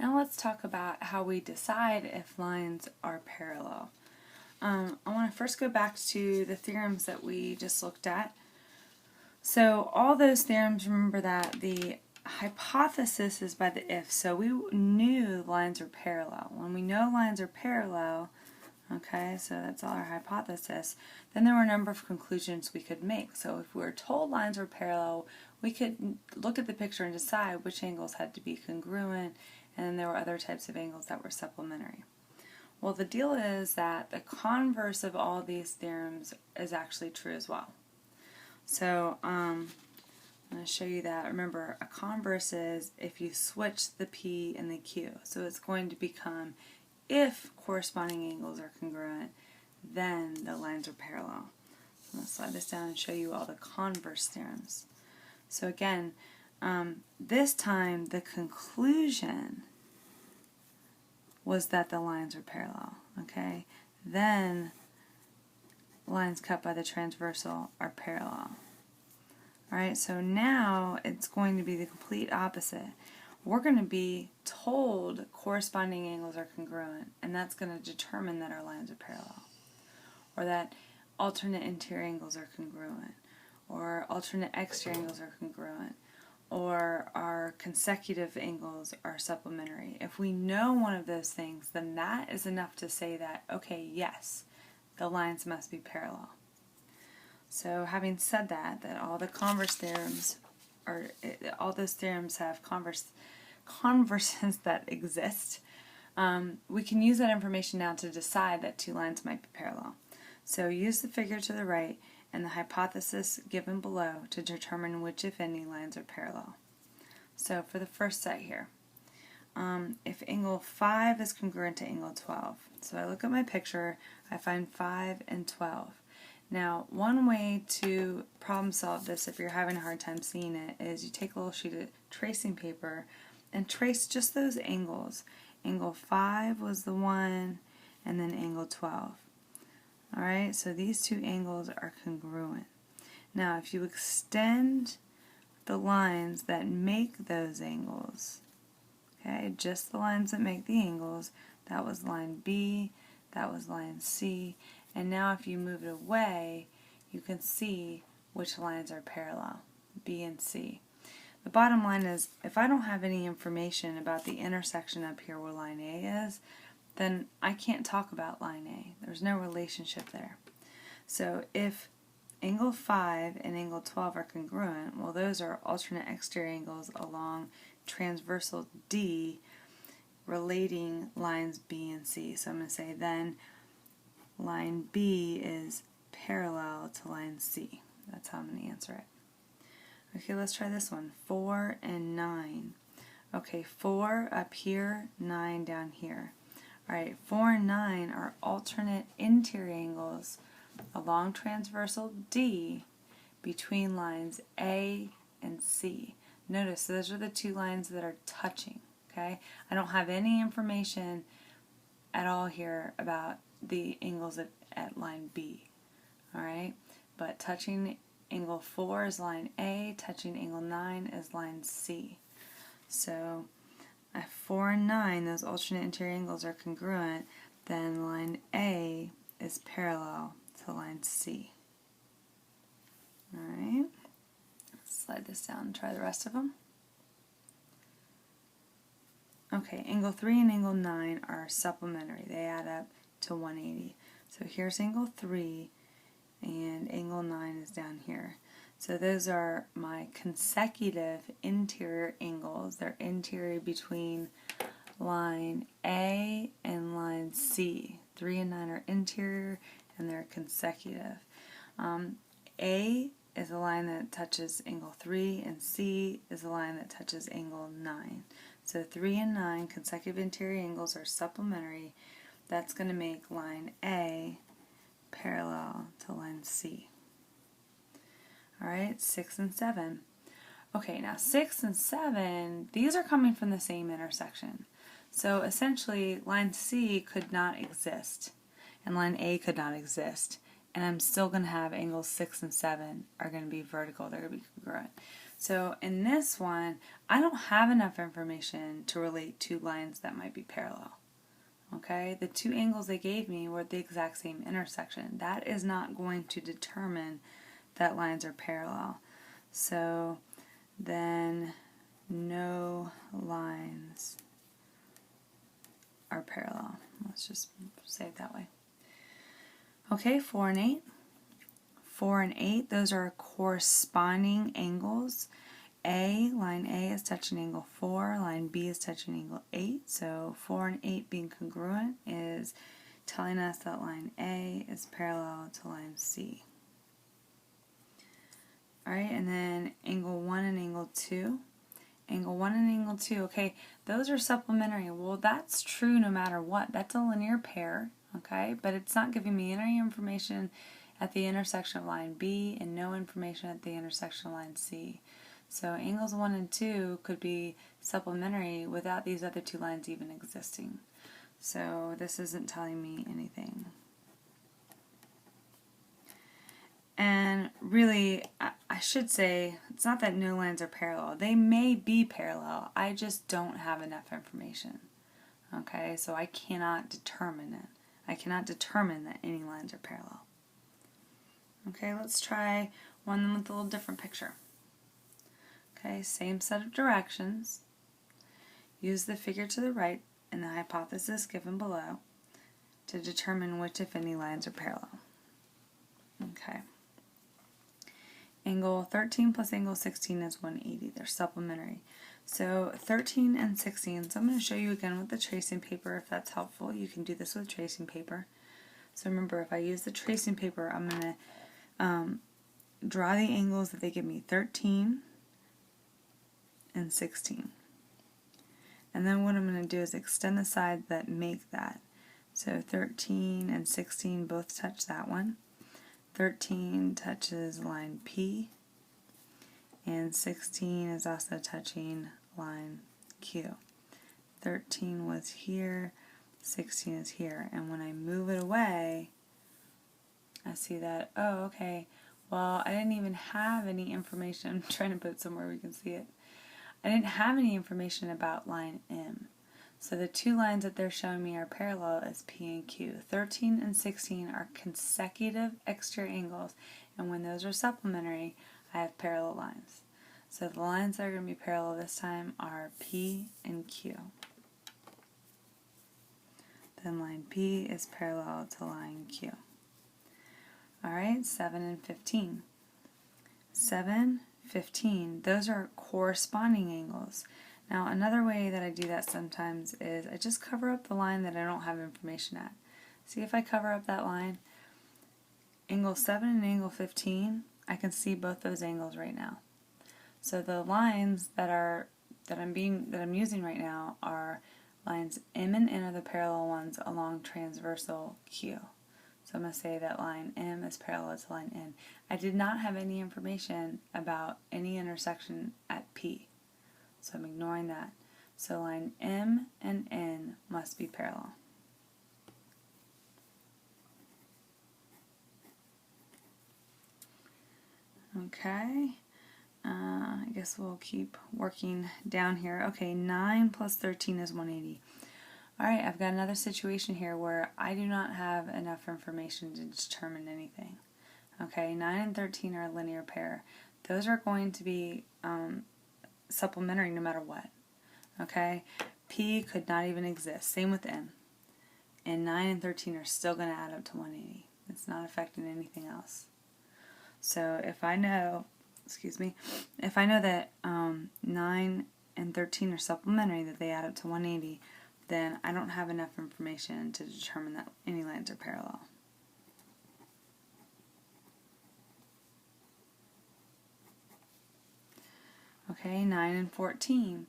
Now let's talk about how we decide if lines are parallel. I want to first go back to the theorems that we just looked at. So all those theorems, remember that the hypothesis is by the if. So we knew lines are parallel. When we know lines are parallel, okay, so that's all our hypothesis, then there were a number of conclusions we could make. So if we were told lines were parallel, we could look at the picture and decide which angles had to be congruent, and then there were other types of angles that were supplementary. Well, the deal is that the converse of all these theorems is actually true as well. So I'm going to show you that. Remember, a converse is if you switch the P and the Q. So it's going to become if corresponding angles are congruent, then the lines are parallel. I'm going to slide this down and show you all the converse theorems. So again, this time the conclusion was that the lines are parallel, okay? Then lines cut by the transversal are parallel. Alright, so now it's going to be the complete opposite. We're going to be told corresponding angles are congruent, and that's going to determine that our lines are parallel. Or that alternate interior angles are congruent, or alternate exterior angles are congruent, or our consecutive angles are supplementary. If we know one of those things, then that is enough to say that, okay, yes, the lines must be parallel. So having said that all the converse theorems, all those theorems have converses that exist, we can use that information now to decide that two lines might be parallel. So use the figure to the right and the hypothesis given below to determine which, if any, lines are parallel. So for the first set here, if angle 5 is congruent to angle 12, so I look at my picture, I find 5 and 12. Now, one way to problem solve this if you're having a hard time seeing it is you take a little sheet of tracing paper and trace just those angles. Angle 5 was the one, and then angle 12. Alright, so these two angles are congruent. Now, if you extend the lines that make those angles, okay, just the lines that make the angles, that was line B, that was line C, and now if you move it away, you can see which lines are parallel, B and C. The bottom line is, if I don't have any information about the intersection up here where line A is, then I can't talk about line A. There's no relationship there. So if angle 5 and angle 12 are congruent, well, those are alternate exterior angles along transversal D relating lines B and C. So I'm going to say then line B is parallel to line C. That's how I'm going to answer it. Okay, let's try this one. 4 and 9. Okay, 4 up here, 9 down here. Alright, 4 and 9 are alternate interior angles along transversal D between lines A and C. Notice those are the two lines that are touching. Okay, I don't have any information at all here about the angles at line B. Alright, but touching angle 4 is line A, touching angle 9 is line C. So at 4 and 9, those alternate interior angles are congruent, then line A is parallel to line C. Alright, slide this down and try the rest of them. Okay, angle 3 and angle 9 are supplementary. They add up to 180. So here's angle 3 and angle 9 is down here. So those are my consecutive interior angles. They're interior between line A and line C. 3 and 9 are interior and they're consecutive. A is a line that touches angle 3 and C is a line that touches angle 9. So 3 and 9 consecutive interior angles are supplementary. That's going to make line A parallel to line C. Alright, 6 and 7. Okay, now 6 and 7, these are coming from the same intersection. So essentially, line C could not exist, and line A could not exist, and I'm still going to have angles 6 and 7 are going to be vertical, they're going to be congruent. So in this one, I don't have enough information to relate two lines that might be parallel. Okay, the two angles they gave me were at the exact same intersection. That is not going to determine that lines are parallel. So then no lines are parallel. Let's just say it that way. Okay, 4 and 8. 4 and 8, those are corresponding angles. Line A is touching angle 4, line B is touching angle 8. So 4 and 8 being congruent is telling us that line A is parallel to line C. Alright, and then angle 1 and angle 2. Angle 1 and angle 2, okay, those are supplementary. Well, that's true no matter what. That's a linear pair, okay, but it's not giving me any information at the intersection of line B and no information at the intersection of line C. So angles 1 and 2 could be supplementary without these other two lines even existing. So this isn't telling me anything. And really, I should say, it's not that no lines are parallel. They may be parallel. I just don't have enough information. Okay, so I cannot determine it. I cannot determine that any lines are parallel. Okay, let's try one with a little different picture. Okay, same set of directions. Use the figure to the right and the hypothesis given below to determine which, if any, lines are parallel. Okay. Angle 13 plus angle 16 is 180. They're supplementary. So 13 and 16. So I'm going to show you again with the tracing paper if that's helpful. You can do this with tracing paper. So remember, if I use the tracing paper, I'm going to draw the angles that they give me, 13 and 16. And then what I'm going to do is extend the sides that make that. So 13 and 16 both touch that one. 13 touches line P, and 16 is also touching line Q. 13 was here, 16 is here, and when I move it away, I see that, oh, okay, well, I didn't even have any information. I'm trying to put it somewhere we can see it. I didn't have any information about line M. So the two lines that they're showing me are parallel as P and Q. 13 and 16 are consecutive exterior angles, and when those are supplementary, I have parallel lines. So the lines that are going to be parallel this time are P and Q. Then line P is parallel to line Q. Alright, 7 and 15. 7, 15, those are corresponding angles. Now another way that I do that sometimes is I just cover up the line that I don't have information at. See, if I cover up that line, angle 7 and angle 15, I can see both those angles right now. So the lines that I'm using right now are lines M and N are the parallel ones along transversal Q. So I'm going to say that line M is parallel to line N. I did not have any information about any intersection at P. So I'm ignoring that. So line M and N must be parallel. Okay, I guess we'll keep working down here. Okay, 9 plus 13 is 180. Alright, I've got another situation here where I do not have enough information to determine anything. Okay, 9 and 13 are a linear pair. Those are going to be supplementary no matter what. Okay, P could not even exist. Same with N. And 9 and 13 are still going to add up to 180. It's not affecting anything else. So if I know, if I know that 9 and 13 are supplementary, that they add up to 180, then I don't have enough information to determine that any lines are parallel. Okay, 9 and 14.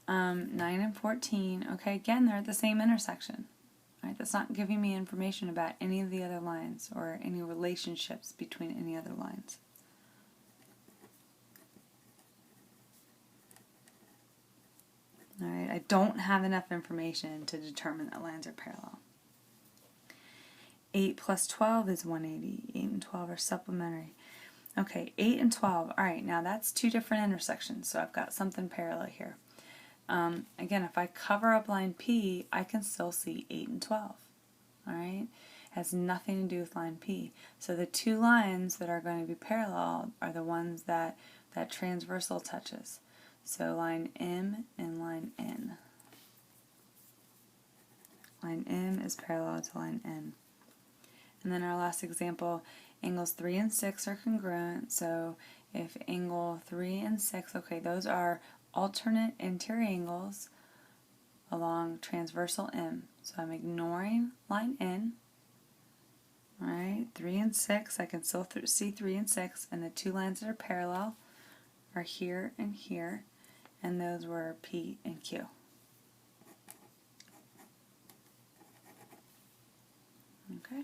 9 and 14, okay, again, they're at the same intersection. Right? That's not giving me information about any of the other lines or any relationships between any other lines. Alright, I don't have enough information to determine that lines are parallel. 8 plus 12 is 180. 8 and 12 are supplementary. Okay, 8 and 12. All right, now that's two different intersections, so I've got something parallel here. Again, if I cover up line P, I can still see 8 and 12. All right, has nothing to do with line P. So the two lines that are going to be parallel are the ones that that transversal touches. So line M and line N. Line M is parallel to line N. And then our last example, angles 3 and 6 are congruent. So if angle 3 and 6, okay, those are alternate interior angles along transversal M. So I'm ignoring line N. Alright, 3 and 6, I can still see 3 and 6, and the two lines that are parallel are here, and those were P and Q. Okay.